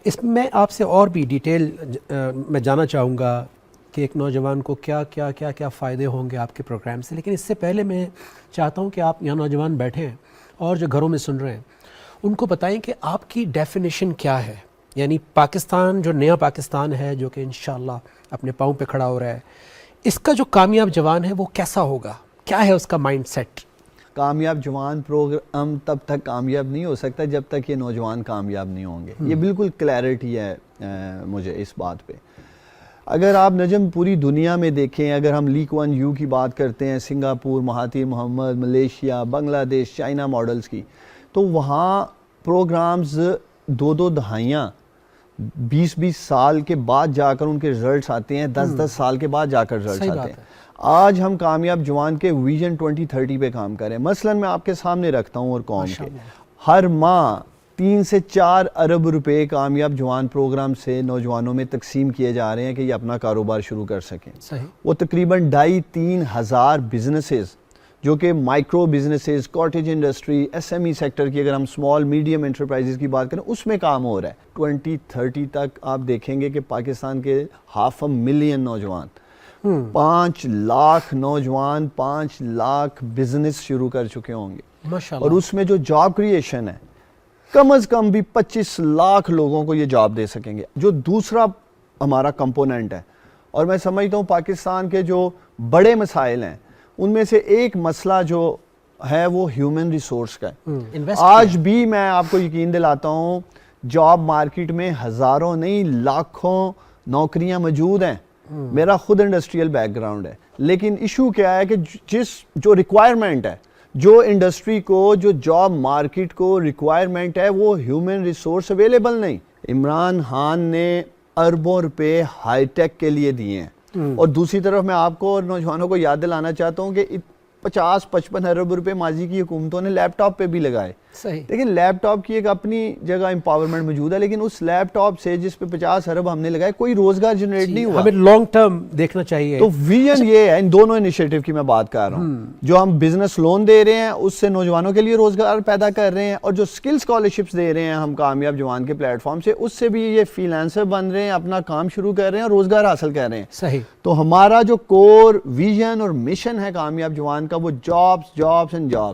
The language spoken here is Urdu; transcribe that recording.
اس میں آپ سے اور بھی ڈیٹیل میں جانا چاہوں گا کہ ایک نوجوان کو کیا کیا کیا کیا فائدے ہوں گے آپ کے پروگرام سے، لیکن اس سے پہلے میں چاہتا ہوں کہ آپ یہاں نوجوان بیٹھے ہیں اور جو گھروں میں سن رہے ہیں ان کو بتائیں کہ آپ کی ڈیفینیشن کیا ہے، یعنی پاکستان جو نیا پاکستان ہے جو کہ انشاءاللہ اپنے پاؤں پہ کھڑا ہو رہا ہے، اس کا جو کامیاب جوان ہے وہ کیسا ہوگا، کیا ہے اس کا مائنڈ سیٹ؟ کامیاب جوان پروگرام تب تک کامیاب نہیں ہو سکتا جب تک یہ نوجوان کامیاب نہیں ہوں گے. یہ بالکل کلیئرٹی ہے مجھے اس بات پہ. اگر آپ نجم پوری دنیا میں دیکھیں، اگر ہم لیگ 1U کی بات کرتے ہیں، سنگاپور، مہاتیر محمد، ملیشیا، بنگلہ دیش، چائنا ماڈلز کی، تو وہاں پروگرامز 2 دہائیاں 20 سال کے بعد جا کر ان کے رزلٹس آتے ہیں، 10 سال کے بعد جا کر رزلٹس آتے ہیں. آج ہم کامیاب جوان کے ویژن 2030 پہ کام کریں. مثلاً میں آپ کے سامنے رکھتا ہوں اور قوم کے ہر ماہ 3 سے 4 ارب روپے کامیاب جوان پروگرام سے نوجوانوں میں تقسیم کیے جا رہے ہیں کہ یہ اپنا کاروبار شروع کر سکیں. وہ تقریباً 2,500-3 ہزار بزنسز جو کہ micro businesses, cottage industry, SME sector کی، اگر ہم سمال میڈیم انٹرپرائزز کی بات کریں، اس میں کام ہو رہا ہے. 2030 تک آپ دیکھیں گے کہ پاکستان کے 500,000 نوجوان، 5 لاکھ نوجوان 5 لاکھ بزنس شروع کر چکے ہوں گے. اور اس میں جو جاب کریشن ہے کم از کم بھی 25 لاکھ لوگوں کو یہ جاب دے سکیں گے. جو دوسرا ہمارا کمپوننٹ ہے، اور میں سمجھتا ہوں پاکستان کے جو بڑے مسائل ہیں ان میں سے ایک مسئلہ جو ہے وہ ہیومن ریسورس کا ہے. آج بھی میں آپ کو یقین دلاتا ہوں جاب مارکیٹ میں ہزاروں نہیں لاکھوں نوکریاں موجود ہیں. میرا خود انڈسٹریل بیک گراؤنڈ ہے، لیکن ایشو کیا ہے کہ جو ریکوائرمنٹ ہے، جو انڈسٹری کو، جو جاب مارکیٹ کو ریکوائرمنٹ ہے، وہ ہیومن ریسورس اویلیبل نہیں. عمران خان نے اربوں روپے ہائی ٹیک کے لیے دیے ہیں. اور دوسری طرف میں آپ کو اور نوجوانوں کو یاد دلانا چاہتا ہوں کہ 50-55 ارب روپے ماضی کی حکومتوں نے لیپ ٹاپ پہ بھی لگائے. لیکن لیپ ٹاپ کی ایک اپنی جگہ امپاورمنٹ موجود ہے، لیکن اس لیپ ٹاپ سے جس پہ 50 ارب ہم نے لگائے کوئی روزگار جنریٹ نہیں ہوا. ہمیں لانگ ٹرم دیکھنا چاہیے. تو ویژن یہ ہے، ان دونوں انیشیٹو کی میں بات کر رہا ہوں. جو ہم بزنس لون دے رہے ہیں اس سے نوجوانوں کے لیے روزگار پیدا کر رہے ہیں، اور جو اسکل اسکالرشپس دے رہے ہیں ہم کامیاب جوان کے پلیٹ فارم سے، اس سے بھی یہ فریلانسر بن رہے ہیں، اپنا کام شروع کر رہے ہیں اور روزگار حاصل کر رہے ہیں. صحیح. تو ہمارا جو کور ویژن اور مشن ہے کامیاب جوان کا، وہ جابس اینڈ جابس.